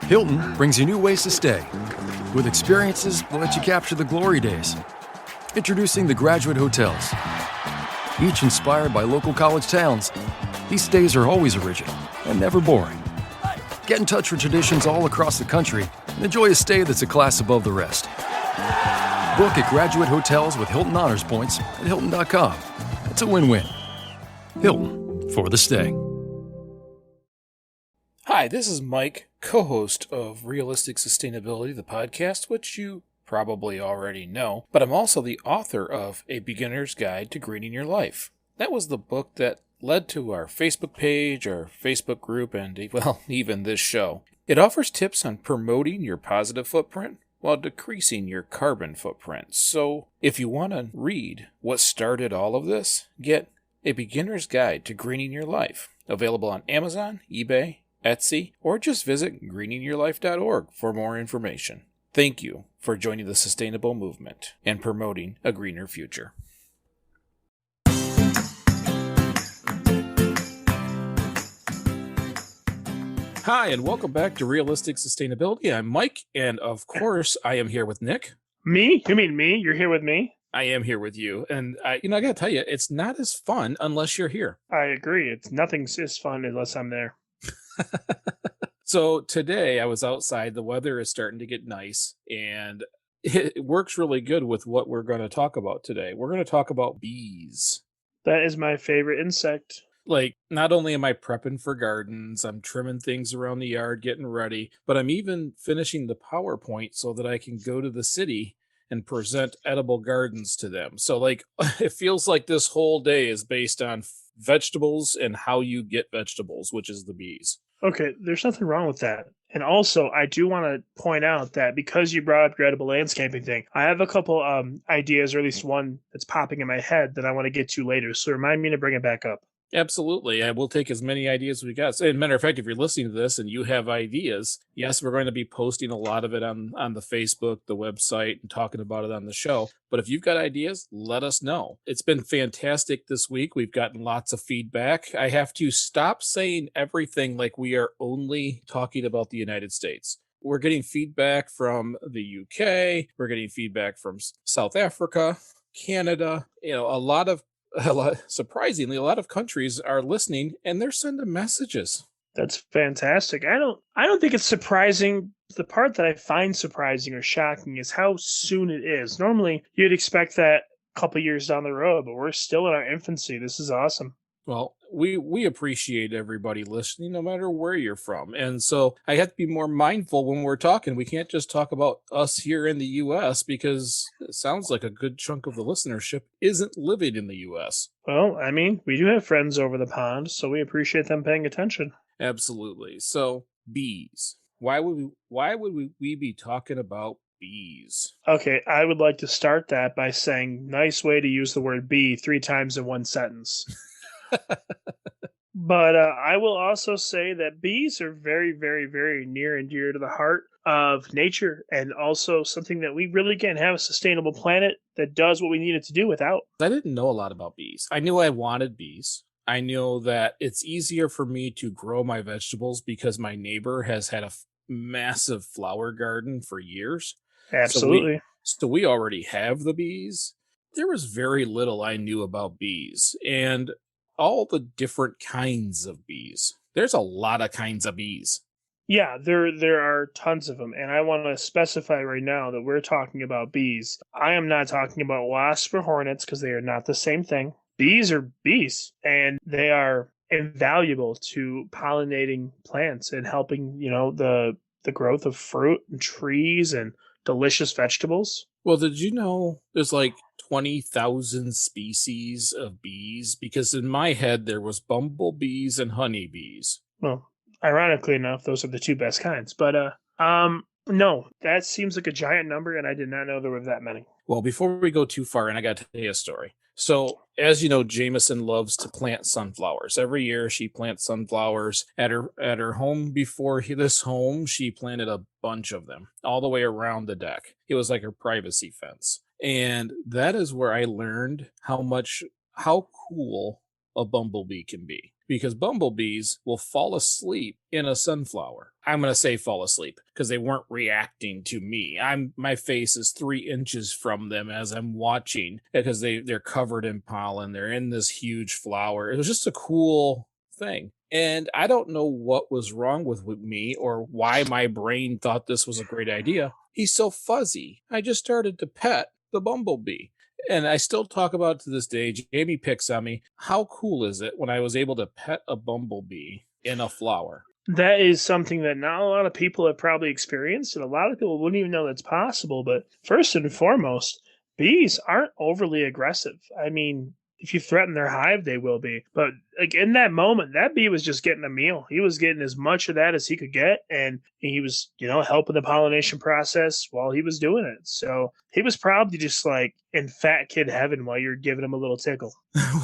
Hilton brings you new ways to stay. With experiences that let you capture the glory days. Introducing the Graduate Hotels. Each inspired by local college towns, these stays are always original and never boring. Get in touch with traditions all across the country and enjoy a stay that's a class above the rest. Book at Graduate Hotels with Hilton Honors Points at Hilton.com. It's a win-win. Hilton, for the stay. Hi, this is Mike, co-host of Realistic Sustainability, the podcast, which you probably already know, but I'm also the author of A Beginner's Guide to Greening Your Life. That was the book that led to our Facebook page, our Facebook group, and, well, even this show. It offers tips on promoting your positive footprint while decreasing your carbon footprint. So, if you want to read what started all of this, get A Beginner's Guide to Greening Your Life, available on Amazon, eBay, Etsy, or just visit greeningyourlife.org for more information. Thank you for joining the sustainable movement and promoting a greener future. Hi, and welcome back to Realistic Sustainability. I'm Mike, and of course, I am here with Nick. Me? You mean me? You're here with me? I am here with you, and I gotta tell you, it's not as fun unless you're here. I agree. Nothing's as fun unless I'm there. So today I was outside. The weather is starting to get nice, and it works really good with what we're going to talk about today. We're going to talk about bees. That is my favorite insect. Like, not only am I prepping for gardens, I'm trimming things around the yard, getting ready, but I'm even finishing the PowerPoint so that I can go to the city and present edible gardens to them. So, like, it feels like this whole day is based on vegetables and how you get vegetables, which is the bees. Okay, there's nothing wrong with that. And also, I do want to point out that because you brought up your edible landscaping thing, I have a couple ideas, or at least one that's popping in my head that I want to get to later. So remind me to bring it back up. Absolutely. I will take as many ideas as we got. As a matter of fact, if you're listening to this and you have ideas, yes, we're going to be posting a lot of it on the Facebook, the website, and talking about it on the show. But if you've got ideas, let us know. It's been fantastic this week. We've gotten lots of feedback. I have to stop saying everything like we are only talking about the United States. We're getting feedback from the UK. We're getting feedback from South Africa, Canada, surprisingly, a lot of countries are listening and they're sending messages. That's fantastic. I don't think it's surprising. The part that I find surprising or shocking is how soon it is. Normally, you'd expect that a couple years down the road, but we're still in our infancy. This is awesome. Well, we appreciate everybody listening, no matter where you're from. And so I have to be more mindful when we're talking. We can't just talk about us here in the U.S. because it sounds like a good chunk of the listenership isn't living in the U.S. Well, I mean, we do have friends over the pond, so we appreciate them paying attention. Absolutely. So, bees. Why would we be talking about bees? Okay, I would like to start that by saying, nice way to use the word bee 3 times in one sentence. But I will also say that bees are very, very, very near and dear to the heart of nature, and also something that we really can't have a sustainable planet that does what we need it to do without. I didn't know a lot about bees. I knew I wanted bees. I know that it's easier for me to grow my vegetables because my neighbor has had a massive flower garden for years. Absolutely. So we already have the bees. There was very little I knew about bees and all the different kinds of bees. There's a lot of kinds of bees. Yeah, there are tons of them, and I want to specify right now that we're talking about bees. I am not talking about wasps or hornets because they are not the same thing. Bees are bees, and they are invaluable to pollinating plants and helping, the growth of fruit and trees and delicious vegetables. Well, did you know there's like 20,000 species of bees? Because in my head, there was bumblebees and honeybees. Well, ironically enough, those are the 2 best kinds. But, no, that seems like a giant number, and I did not know there were that many. Well, before we go too far, and I got to tell you a story. So, as you know, Jameson loves to plant sunflowers. Every year she plants sunflowers at her home. Before this home, she planted a bunch of them all the way around the deck. It was like her privacy fence. And that is where I learned how cool a bumblebee can be. because bumblebees will fall asleep in a sunflower. I'm going to say fall asleep because they weren't reacting to me. My face is 3 inches from them as I'm watching because they're covered in pollen. They're in this huge flower. It was just a cool thing. And I don't know what was wrong with me or why my brain thought this was a great idea. He's so fuzzy. I just started to pet the bumblebee. And I still talk about it to this day. Jamie picks on me. How cool is it when I was able to pet a bumblebee in a flower? That is something that not a lot of people have probably experienced, and a lot of people wouldn't even know that's possible. But first and foremost, bees aren't overly aggressive. I mean, if you threaten their hive, they will be. But like in that moment, that bee was just getting a meal. He was getting as much of that as he could get, and he was, helping the pollination process while he was doing it. So he was probably just like in fat kid heaven while you're giving him a little tickle.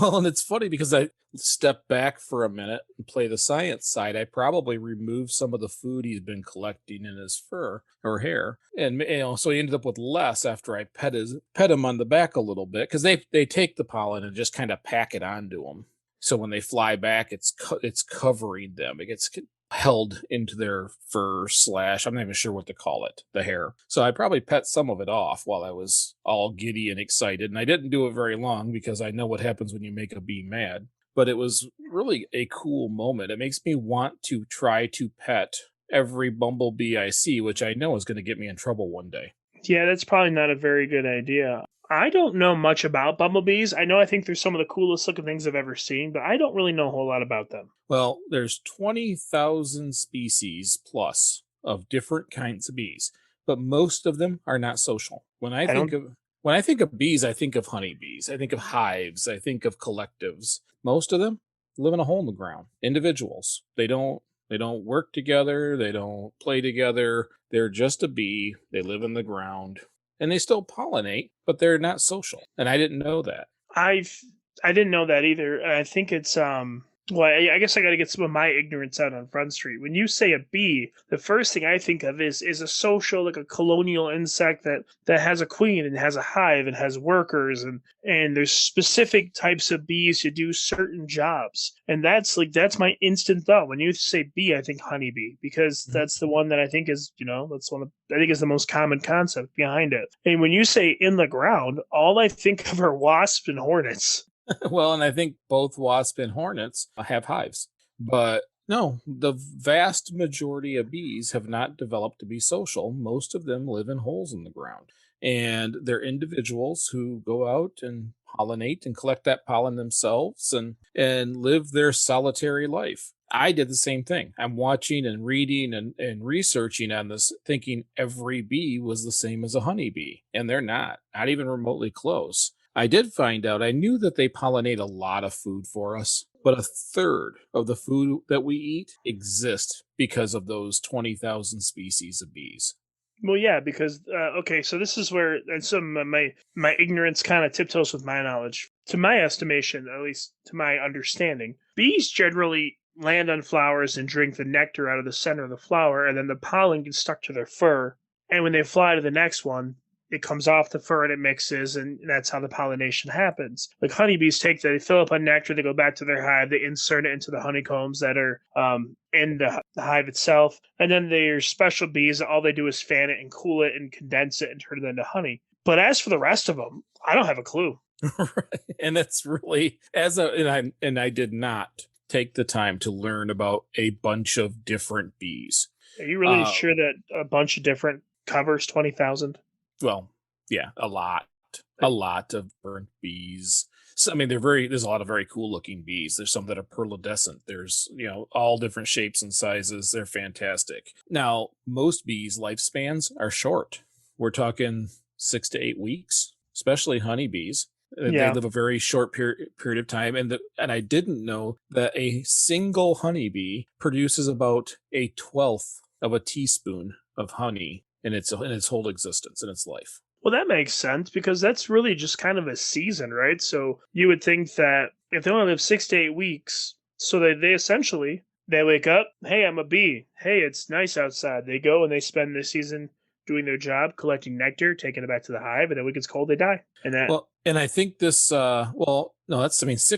Well, and it's funny because I step back for a minute and play the science side. I probably removed some of the food he's been collecting in his fur or hair, and so he ended up with less after I pet him on the back a little bit because they take the pollen and just kind of pack it onto him. So when they fly back, it's covering them. It gets held into their fur / I'm not even sure what to call it, the hair. So I probably pet some of it off while I was all giddy and excited. And I didn't do it very long because I know what happens when you make a bee mad. But it was really a cool moment. It makes me want to try to pet every bumblebee I see, which I know is going to get me in trouble one day. Yeah, that's probably not a very good idea. I don't know much about bumblebees. I think they're some of the coolest looking things I've ever seen, but I don't really know a whole lot about them. Well, there's 20,000 species plus of different kinds of bees, but most of them are not social. When I think of bees, I think of honeybees. I think of hives. I think of collectives. Most of them live in a hole in the ground. Individuals. They don't work together. They don't play together. They're just a bee. They live in the ground. And they still pollinate, but they're not social. And I didn't know that. I didn't know that either. I think it's well, I guess I got to get some of my ignorance out on Front Street. When you say a bee, the first thing I think of is a social, like a colonial insect that has a queen and has a hive and has workers, and there's specific types of bees who do certain jobs. And that's my instant thought. When you say bee, I think honeybee, because that's the one that I think is, that's I think is the most common concept behind it. And when you say in the ground, all I think of are wasps and hornets. Well, and I think both wasp and hornets have hives. But no, the vast majority of bees have not developed to be social. Most of them live in holes in the ground. And they're individuals who go out and pollinate and collect that pollen themselves and live their solitary life. I did the same thing. I'm watching and reading and researching on this, thinking every bee was the same as a honeybee. And they're not even remotely close. I did find out, I knew that they pollinate a lot of food for us, but a third of the food that we eat exists because of those 20,000 species of bees. Well, yeah, because okay, so this is where my ignorance kind of tiptoes with my knowledge. To my estimation, at least to my understanding, bees generally land on flowers and drink the nectar out of the center of the flower, and then the pollen gets stuck to their fur. And when they fly to the next one, it comes off the fur and it mixes, and that's how the pollination happens. Like honeybees they fill up on nectar, they go back to their hive, they insert it into the honeycombs that are in the hive itself. And then there's special bees that all they do is fan it and cool it and condense it and turn it into honey. But as for the rest of them, I don't have a clue. Right. And that's really, I did not take the time to learn about a bunch of different bees. Are you really sure that a bunch of different covers 20,000? Well, yeah, a lot of different bees. So, I mean, there's a lot of very cool looking bees. There's some that are pearlescent. There's, all different shapes and sizes. They're fantastic. Now, most bees' lifespans are short. We're talking 6 to 8 weeks, especially honeybees. Yeah. They live a very short period of time. And I didn't know that a single honeybee produces about 1/12 of a teaspoon of honey in its whole existence, in its life. Well, that makes sense because that's really just kind of a season, right? So you would think that if they only live 6 to 8 weeks, so they essentially, they wake up, hey, I'm a bee. Hey, it's nice outside. They go and they spend the season doing their job, collecting nectar, taking it back to the hive, and then when it gets cold, they die. And I think this, 6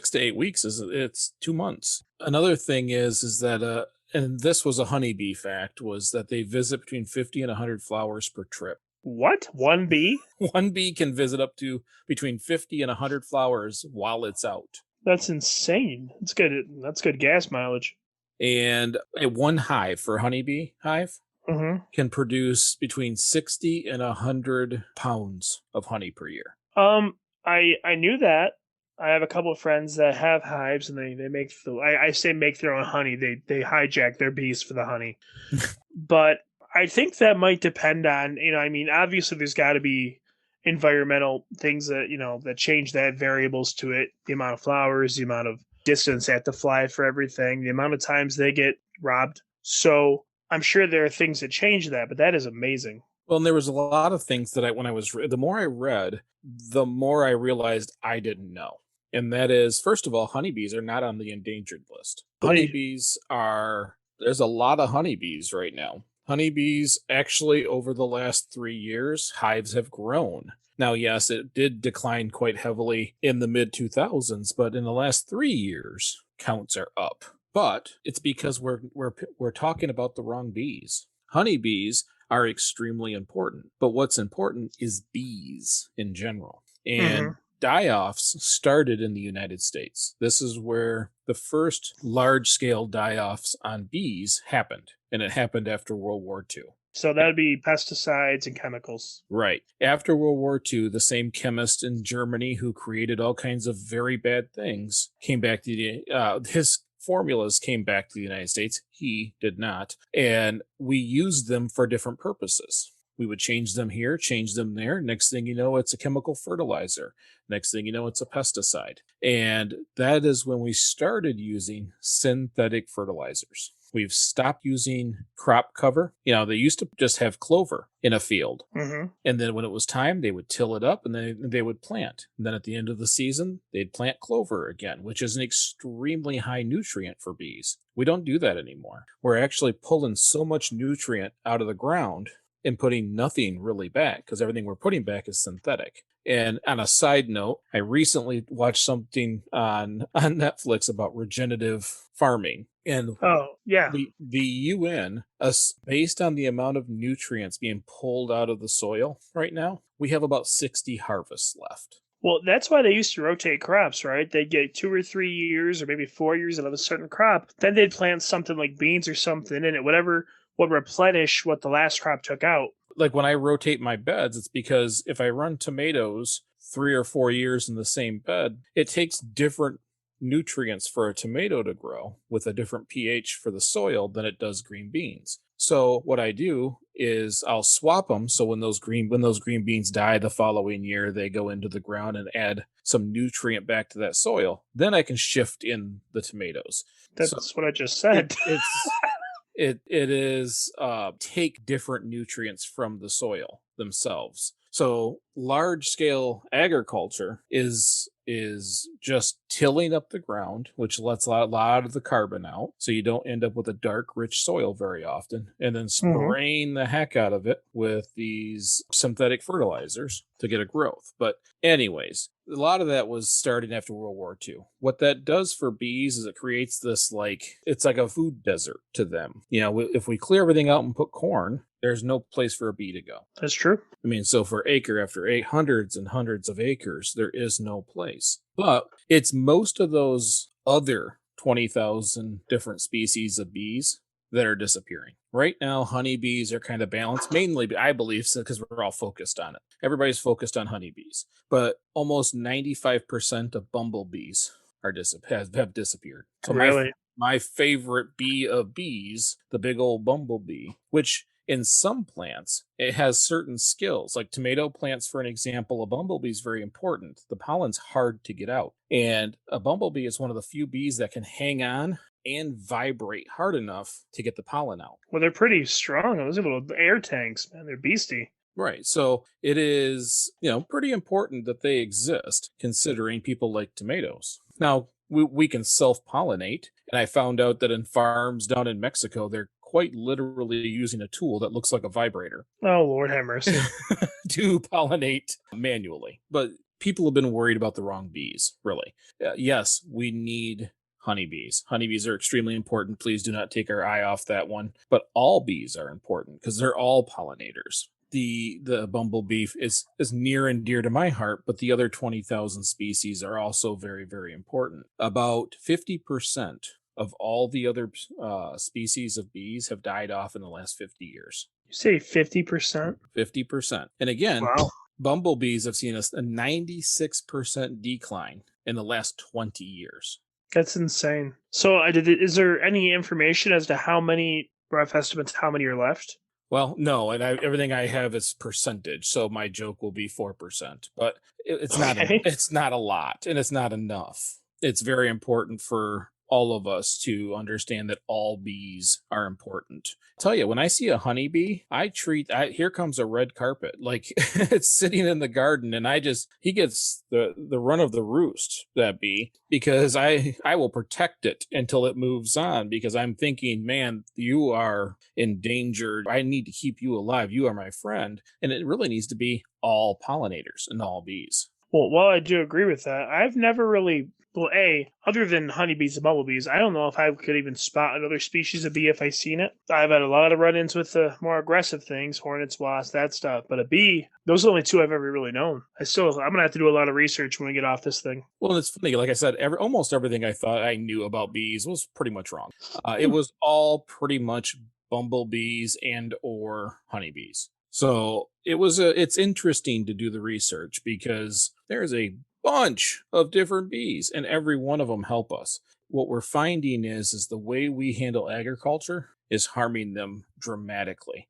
to 8 weeks it's 2 months. Another thing is that, and this was a honeybee fact, was that they visit between 50 and 100 flowers per trip. What? One bee? One bee can visit up to between 50 and 100 flowers while it's out. That's insane. That's good. That's good gas mileage. And one hive for a honeybee hive Mm-hmm. can produce between 60 and 100 pounds of honey per year. I knew that. I have a couple of friends that have hives, and they make I say make their own honey. They hijack their bees for the honey. But I think that might depend on, I mean, obviously there's got to be environmental things that, that change that, variables to it, the amount of flowers, the amount of distance they have to fly for everything, the amount of times they get robbed. So I'm sure there are things that change that, but that is amazing. Well, and there was a lot of things that the more I read, the more I realized I didn't know. And that is, first of all, honeybees are not on the endangered list. There's a lot of honeybees right now. Honeybees, actually, over the last 3 years, hives have grown. Now, yes, it did decline quite heavily in the mid-2000s, but in the last 3 years, counts are up. But it's because we're talking about the wrong bees. Honeybees are extremely important, but what's important is bees in general. And die-offs started in the United States. This is where the first large-scale die-offs on bees happened, and it happened after World War II. So that would be pesticides and chemicals. Right. After World War II, the same chemist in Germany who created all kinds of very bad things came back to his formulas came back to the United States. He did not. And we used them for different purposes. We would change them here, change them there. Next thing you know, it's a chemical fertilizer. Next thing you know, it's a pesticide. And that is when we started using synthetic fertilizers. We've stopped using crop cover. They used to just have clover in a field. Mm-hmm. And then when it was time, they would till it up and then they would plant. And then at the end of the season, they'd plant clover again, which is an extremely high nutrient for bees. We don't do that anymore. We're actually pulling so much nutrient out of the ground and putting nothing really back, because everything we're putting back is synthetic. And on a side note, I recently watched something on Netflix about regenerative farming. And the UN, based on the amount of nutrients being pulled out of the soil right now, we have about 60 harvests left. Well, that's why they used to rotate crops, right? They'd get 2 or 3 years or maybe 4 years out of a certain crop. Then they'd plant something like beans or something in it, whatever would replenish what the last crop took out. Like when I rotate my beds, it's because if I run tomatoes 3 or 4 years in the same bed, it takes different nutrients for a tomato to grow with a different pH for the soil than it does green beans. So what I do is I'll swap them. So when those green beans die the following year, they go into the ground and add some nutrient back to that soil. Then I can shift in the tomatoes. That's what I just said. It is take different nutrients from the soil themselves. So large scale agriculture is just tilling up the ground, which lets a lot of the carbon out, so you don't end up with a dark, rich soil very often, and then spraying the heck out of it with these synthetic fertilizers to get a growth. But anyways, a lot of that was starting after World War II. What that does for bees is it creates this, it's like a food desert to them. If we clear everything out and put corn, there's no place for a bee to go. That's true. I mean, so for acre after hundreds and hundreds of acres, there is no place. But it's most of those other 20,000 different species of bees that are disappearing. Right now, honeybees are kind of balanced, mainly, I believe, because we're all focused on it. Everybody's focused on honeybees. But almost 95% of bumblebees have disappeared. So really? My favorite bee of bees, the big old bumblebee, which in some plants, it has certain skills. Like tomato plants, for an example, a bumblebee is very important. The pollen's hard to get out. And a bumblebee is one of the few bees that can hang on and vibrate hard enough to get the pollen out. Well, they're pretty strong. Those are little air tanks, man. They're beastie. Right. So it is, pretty important that they exist, considering people like tomatoes. Now, we can self-pollinate. And I found out that in farms down in Mexico, they're quite literally using a tool that looks like a vibrator. Oh, Lord have mercy. To pollinate manually. But people have been worried about the wrong bees, really. Yes, we need honeybees. Honeybees are extremely important. Please do not take our eye off that one. But all bees are important because they're all pollinators. The bumblebee is near and dear to my heart, but the other 20,000 species are also very, very important. About 50% of all the other species of bees have died off in the last 50 years. You say 50%? 50%. And again, Wow. bumblebees have seen a 96% decline in the last 20 years. That's insane. So is there any information as to how many, rough estimates, how many are left? Well, no, and everything I have is percentage, so my joke will be 4%. But it's Okay. it's not a lot, and it's not enough. It's very important for all of us to understand that all bees are important. I'll tell you, when I see a honeybee, here comes a red carpet. Like it's sitting in the garden, and he gets the run of the roost, that bee, because I will protect it until it moves on, because I'm thinking, man, you are endangered. I need to keep you alive. You are my friend. And it really needs to be all pollinators and all bees. Well, while I do agree with that, I've never really, other than honeybees and bumblebees, I don't know if I could even spot another species of bee if I seen it. I've had a lot of run-ins with the more aggressive things, hornets, wasps, that stuff. But a bee, those are the only two I've ever really known. I'm going to have to do a lot of research when we get off this thing. Well, it's funny. Like I said, almost everything I thought I knew about bees was pretty much wrong. It was all pretty much bumblebees and or honeybees. So it's interesting to do the research because there's a bunch of different bees and every one of them help us. What we're finding is the way we handle agriculture is harming them dramatically.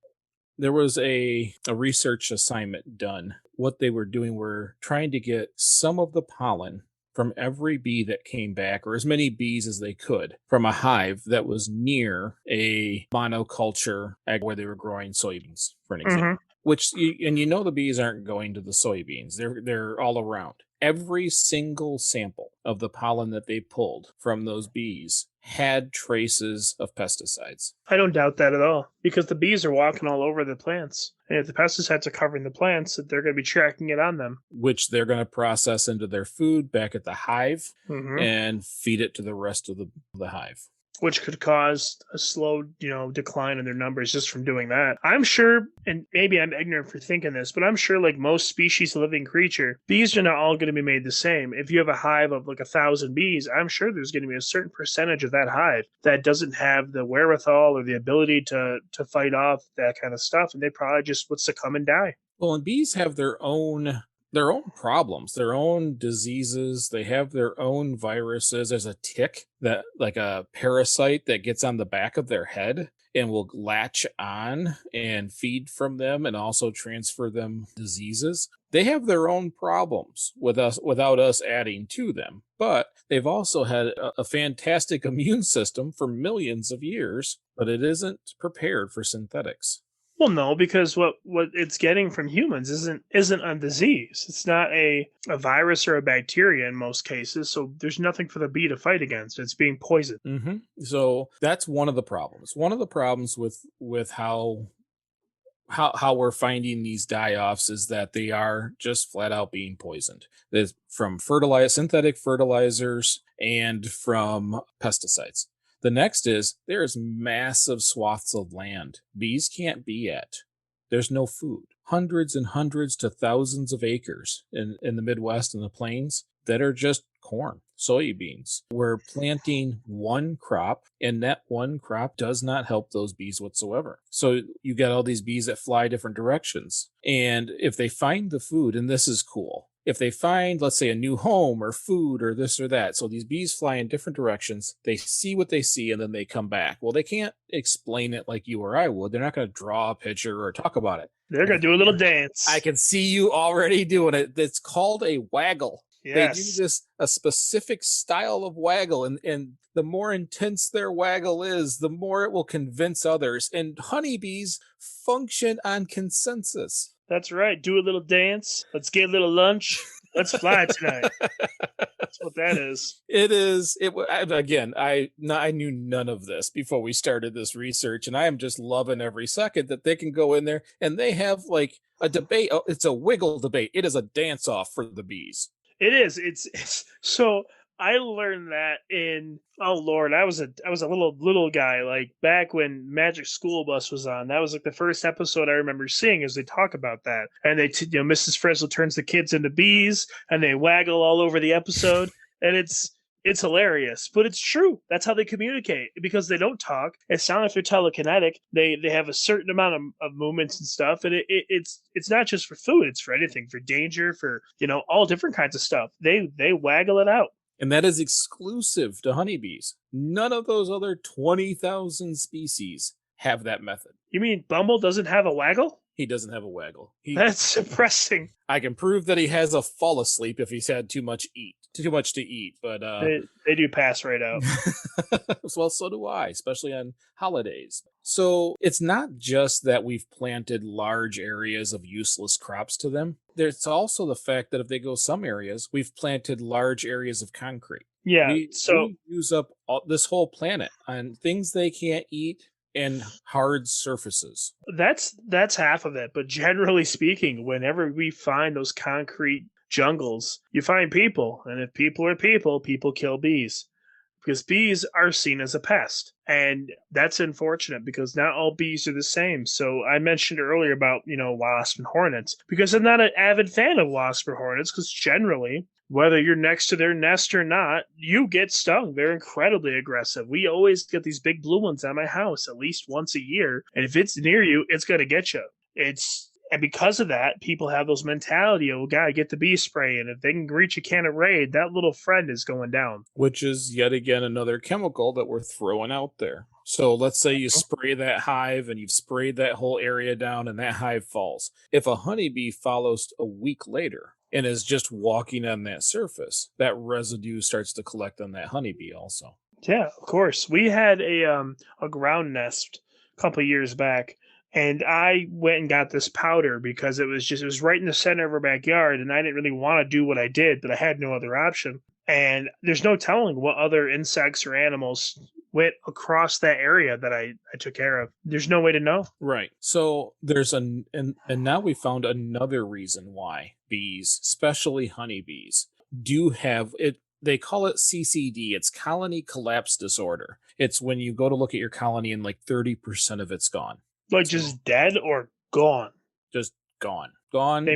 There was a research assignment done. What they were doing were trying to get some of the pollen from every bee that came back, or as many bees as they could, from a hive that was near a monoculture where they were growing soybeans, for an example. The bees aren't going to the soybeans. They're all around. Every single sample of the pollen that they pulled from those bees had traces of pesticides. I don't doubt that at all, because the bees are walking all over the plants. And if the pesticides are covering the plants, they're going to be tracking it on them. Which they're going to process into their food back at the hive and feed it to the rest of the hive. Which could cause a slow, decline in their numbers just from doing that. I'm sure, and maybe I'm ignorant for thinking this, but I'm sure like most species of living creature, bees are not all going to be made the same. If you have a hive of like 1,000 bees, I'm sure there's going to be a certain percentage of that hive that doesn't have the wherewithal or the ability to fight off that kind of stuff, and they probably just would succumb and die. Well, and bees have their own problems, their own diseases. They have their own viruses. There's a tick, that like a parasite that gets on the back of their head and will latch on and feed from them and also transfer them diseases. They have their own problems without us adding to them. But they've also had a fantastic immune system for millions of years, but it isn't prepared for synthetics. Well, no, because what it's getting from humans isn't a disease. It's not a virus or a bacteria in most cases, so there's nothing for the bee to fight against. It's being poisoned. Mm-hmm. So that's one of the problems. One of the problems with how we're finding these die-offs is that they are just flat out being poisoned. There's from synthetic fertilizers and from pesticides. The next is there's massive swaths of land bees can't be at. There's no food. Hundreds and hundreds to thousands of acres in the Midwest and the plains that are just corn, soybeans. We're planting one crop, and that one crop does not help those bees whatsoever. So you got all these bees that fly different directions. And if they find the food, and this is cool, if they find, let's say, a new home or food or this or that, so these bees fly in different directions, they see what they see, and then they come back. Well, they can't explain it like you or I would. They're not going to draw a picture or talk about it. They're going to do a little dance. I can see you already doing it. It's called a waggle. Yes. They do a specific style of waggle, and the more intense their waggle is, the more it will convince others. And honeybees function on consensus. That's right. Do a little dance. Let's get a little lunch. Let's fly tonight. That's what that is. It is. I knew none of this before we started this research, and I am just loving every second that they can go in there and they have like a debate. It's a wiggle debate. It is a dance off for the bees. It is. It's so I learned that in, oh Lord, I was a little guy, like back when Magic School Bus was on. That was like the first episode I remember seeing as they talk about that. And Mrs. Frizzle turns the kids into bees and they waggle all over the episode. And it's hilarious, but it's true. That's how they communicate because they don't talk. It's not if they're telekinetic. They have a certain amount of movements and stuff, and it's not just for food. It's for anything, for danger, for all different kinds of stuff. They waggle it out. And that is exclusive to honeybees. None of those other 20,000 species have that method. You mean Bumble doesn't have a waggle? He doesn't have a waggle. That's depressing. I can prove that he has a fall asleep if he's had too much to eat, but they do pass right out. Well, so do I, especially on holidays. So it's not just that we've planted large areas of useless crops to them. There's also the fact that if they go some areas, we've planted large areas of concrete. Yeah, we use up this whole planet on things they can't eat and hard surfaces. That's half of it. But generally speaking, whenever we find those concrete jungles, you find people. And if people are people kill bees. Because bees are seen as a pest. And that's unfortunate because not all bees are the same. So I mentioned earlier about, wasps and hornets. Because I'm not an avid fan of wasps or hornets because generally, whether you're next to their nest or not, you get stung. They're incredibly aggressive. We always get these big blue ones at my house at least once a year. And if it's near you, it's going to get you. And because of that, people have those mentality of, gotta get the bee spray. And if they can reach a can of Raid, that little friend is going down. Which is yet again another chemical that we're throwing out there. So let's say you spray that hive and you've sprayed that whole area down and that hive falls. If a honeybee follows a week later and is just walking on that surface, that residue starts to collect on that honeybee also. Yeah, of course. We had a ground nest a couple of years back. And I went and got this powder because it was right in the center of our backyard, and I didn't really want to do what I did, but I had no other option. And there's no telling what other insects or animals went across that area that I took care of. There's no way to know. Right. So there's and now we found another reason why bees, especially honeybees, do have it. They call it CCD. It's colony collapse disorder. It's when you go to look at your colony and like 30% of it's gone. Like just dead or gone? Just gone. Gone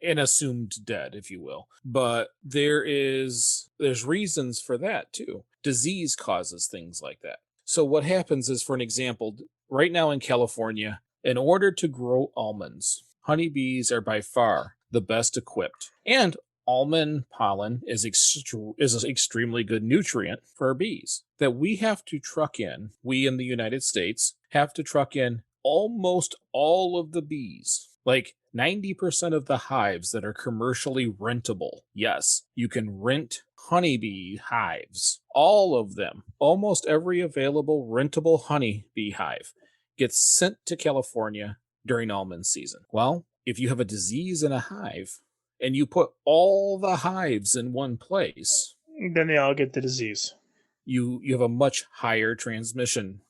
and assumed dead, if you will. But there's reasons for that too. Disease causes things like that. So what happens is, for an example, right now in California, in order to grow almonds, honeybees are by far the best equipped. And almond pollen is an extremely good nutrient for our bees that we have to truck in. We in the United States have to truck in almost all of the bees, like 90% of the hives that are commercially rentable. Yes, you can rent honeybee hives. All of them, almost every available rentable honeybee hive gets sent to California during almond season. Well, if you have a disease in a hive and you put all the hives in one place, then they all get the disease. You have a much higher transmission.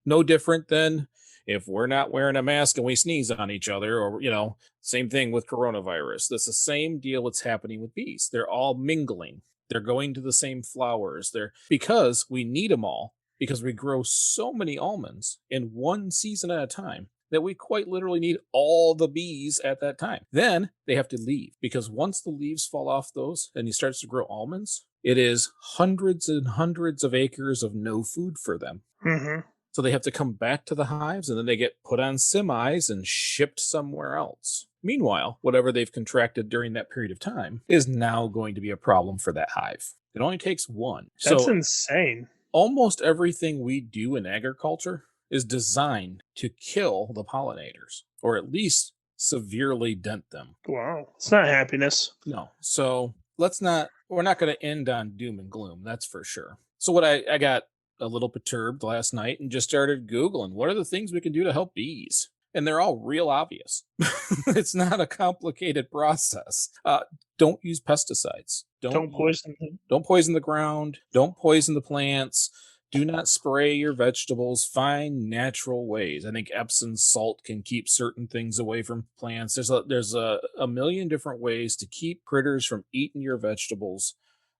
No different than if we're not wearing a mask and we sneeze on each other, or, same thing with coronavirus. That's the same deal that's happening with bees. They're all mingling. They're going to the same flowers. Because we need them all, because we grow so many almonds in one season at a time that we quite literally need all the bees at that time. Then they have to leave, because once the leaves fall off those and he starts to grow almonds, it is hundreds and hundreds of acres of no food for them. Mm-hmm. So they have to come back to the hives, and then they get put on semis and shipped somewhere else. Meanwhile, whatever they've contracted during that period of time is now going to be a problem for that hive. It only takes one. That's insane. Almost everything we do in agriculture is designed to kill the pollinators, or at least severely dent them. Wow. It's not happiness. No. So we're not going to end on doom and gloom, that's for sure. So what I got a little perturbed last night and just started Googling what are the things we can do to help bees. And they're all real obvious. It's not a complicated process. Don't use pesticides. Don't poison them. Don't poison the ground. Don't poison the plants. Do not spray your vegetables. Find natural ways. I think Epsom salt can keep certain things away from plants. There's a million different ways to keep critters from eating your vegetables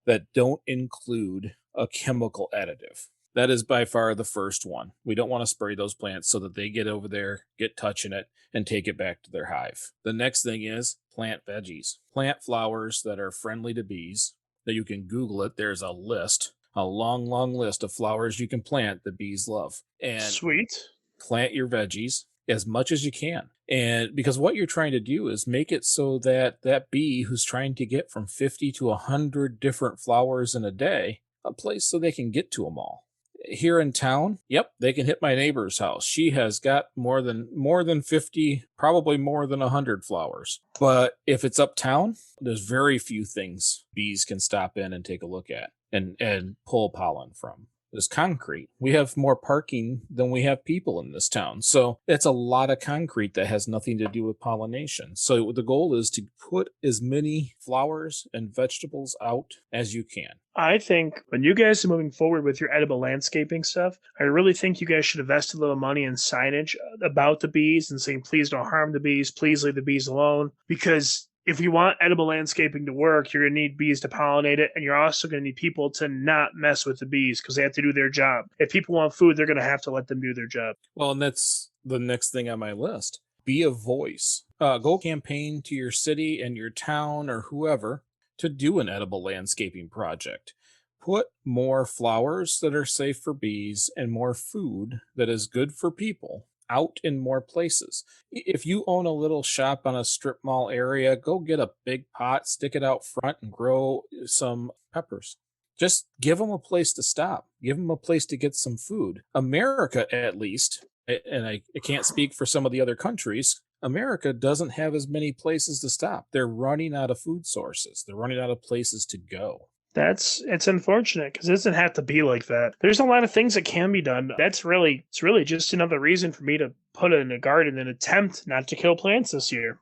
that don't include a chemical additive. That is by far the first one. We don't want to spray those plants so that they get over there, get touching it, and take it back to their hive. The next thing is plant veggies. Plant flowers that are friendly to bees. That you can Google it. There's a list, a long, long list of flowers you can plant that bees love. And sweet. Plant your veggies as much as you can. And because what you're trying to do is make it so that that bee who's trying to get from 50 to 100 different flowers in a day, a place so they can get to them all. Here in town, yep, they can hit my neighbor's house. She has got more than 50, probably more than 100 flowers. But if it's uptown, there's very few things bees can stop in and take a look at and pull pollen from. There's concrete. We have more parking than we have people in this town. So it's a lot of concrete that has nothing to do with pollination. So the goal is to put as many flowers and vegetables out as you can. I think when you guys are moving forward with your edible landscaping stuff, I really think you guys should invest a little money in signage about the bees and saying, please don't harm the bees, please leave the bees alone. Because if you want edible landscaping to work, you're going to need bees to pollinate it, and you're also going to need people to not mess with the bees because they have to do their job. If people want food, they're going to have to let them do their job. Well, and that's the next thing on my list. Be a voice. Go campaign to your city and your town or whoever to do an edible landscaping project. Put more flowers that are safe for bees and more food that is good for people out in more places. If you own a little shop on a strip mall area, go get a big pot, stick it out front, and grow some peppers. Just give them a place to stop. Give them a place to get some food. America, at least, and I can't speak for some of the other countries, America doesn't have as many places to stop. They're running out of food sources. They're running out of places to go. It's unfortunate because it doesn't have to be like that. There's a lot of things that can be done. It's really just another reason for me to put it in a garden and attempt not to kill plants this year.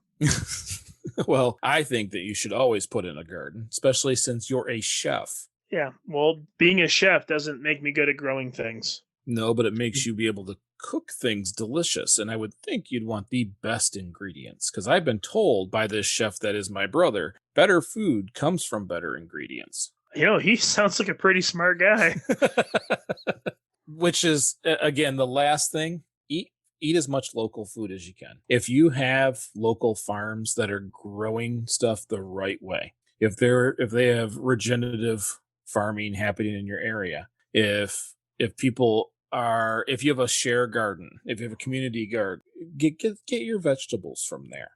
Well, I think that you should always put in a garden, especially since you're a chef. Yeah, well, being a chef doesn't make me good at growing things. No, but it makes you be able to cook things delicious, and I would think you'd want the best ingredients, because I've been told by this chef that is my brother, better food comes from better ingredients. He sounds like a pretty smart guy. Which is, again, the last thing, eat as much local food as you can. If you have local farms that are growing stuff the right way, if they have regenerative farming happening in your area, if you have a share garden, if you have a community garden, get your vegetables from there.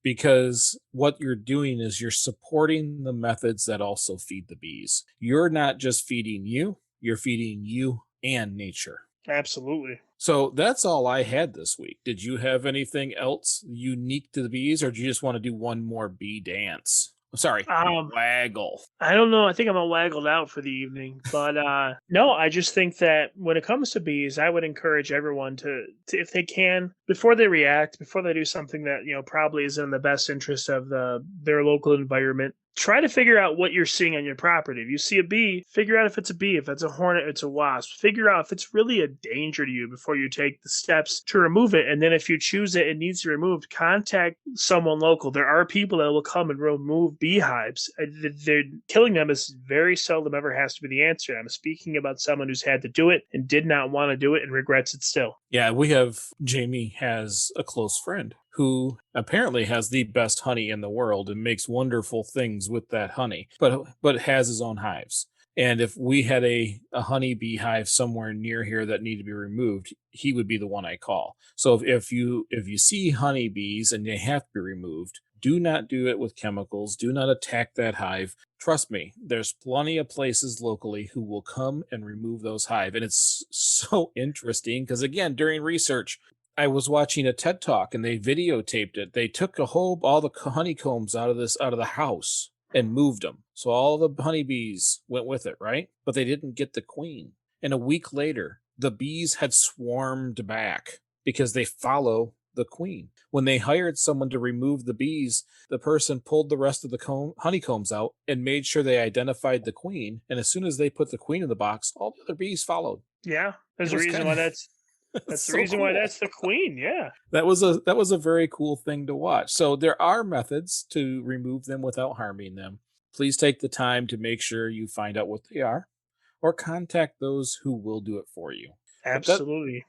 Because what you're doing is you're supporting the methods that also feed the bees. You're not just feeding you, you're feeding you and nature. Absolutely. So that's all I had this week. Did you have anything else unique to the bees, or do you just want to do one more bee dance? Sorry, waggle. I don't know. I think I'm all waggled out for the evening. But no, I just think that when it comes to bees, I would encourage everyone to, if they can, before they react, before they do something that probably isn't in the best interest of their local environment, try to figure out what you're seeing on your property. If you see a bee, figure out if it's a bee. If it's a hornet, it's a wasp. Figure out if it's really a danger to you before you take the steps to remove it. And then if you choose it needs to be removed, contact someone local. There are people that will come and remove beehives. They're killing them is very seldom ever has to be the answer. I'm speaking about someone who's had to do it and did not want to do it and regrets it still. Yeah, Jamie has a close friend who apparently has the best honey in the world and makes wonderful things with that honey, but has his own hives. And if we had a honey bee hive somewhere near here that needed to be removed, he would be the one I call. So if you see honey bees and they have to be removed, do not do it with chemicals. Do not attack that hive. Trust me, there's plenty of places locally who will come and remove those hives. And it's so interesting because, again, during research, I was watching a TED Talk and they videotaped it. They took all the honeycombs out of the house and moved them. So all the honeybees went with it, right? But they didn't get the queen. And a week later, the bees had swarmed back because they follow the queen. When they hired someone to remove the bees, the person pulled the rest of the honeycombs out and made sure they identified the queen. And as soon as they put the queen in the box, all the other bees followed. Yeah, there's a reason why that's the reason why that's the queen. Yeah, that was a very cool thing to watch. So there are methods to remove them without harming them. please take the time to make sure you find out what they are or contact those who will do it for you. Absolutely.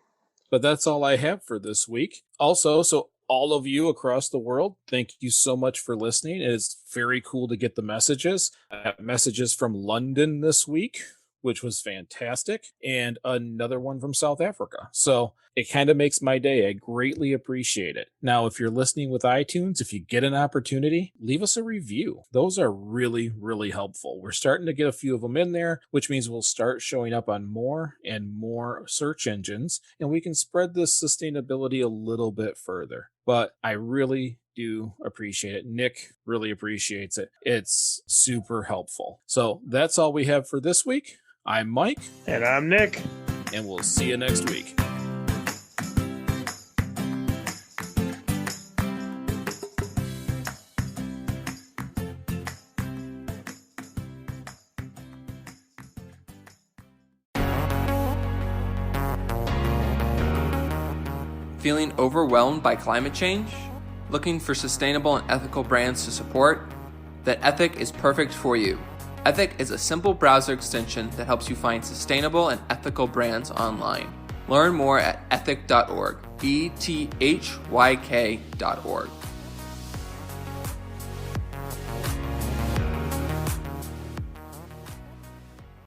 But that's all I have for this week. Also, so all of you across the world, thank you so much for listening. It is very cool to get the messages. I have messages from London this week, which was fantastic, and another one from South Africa. So it kind of makes my day. I greatly appreciate it. Now, if you're listening with iTunes, if you get an opportunity, leave us a review. Those are really, really helpful. We're starting to get a few of them in there, which means we'll start showing up on more and more search engines, and we can spread this sustainability a little bit further. But I really do appreciate it. Nick really appreciates it. It's super helpful. So that's all we have for this week. I'm Mike. And I'm Nick. And we'll see you next week. Feeling overwhelmed by climate change? Looking for sustainable and ethical brands to support? Then Ethic is perfect for you. Ethic is a simple browser extension that helps you find sustainable and ethical brands online. Learn more at ethyk.org, ethyk.org.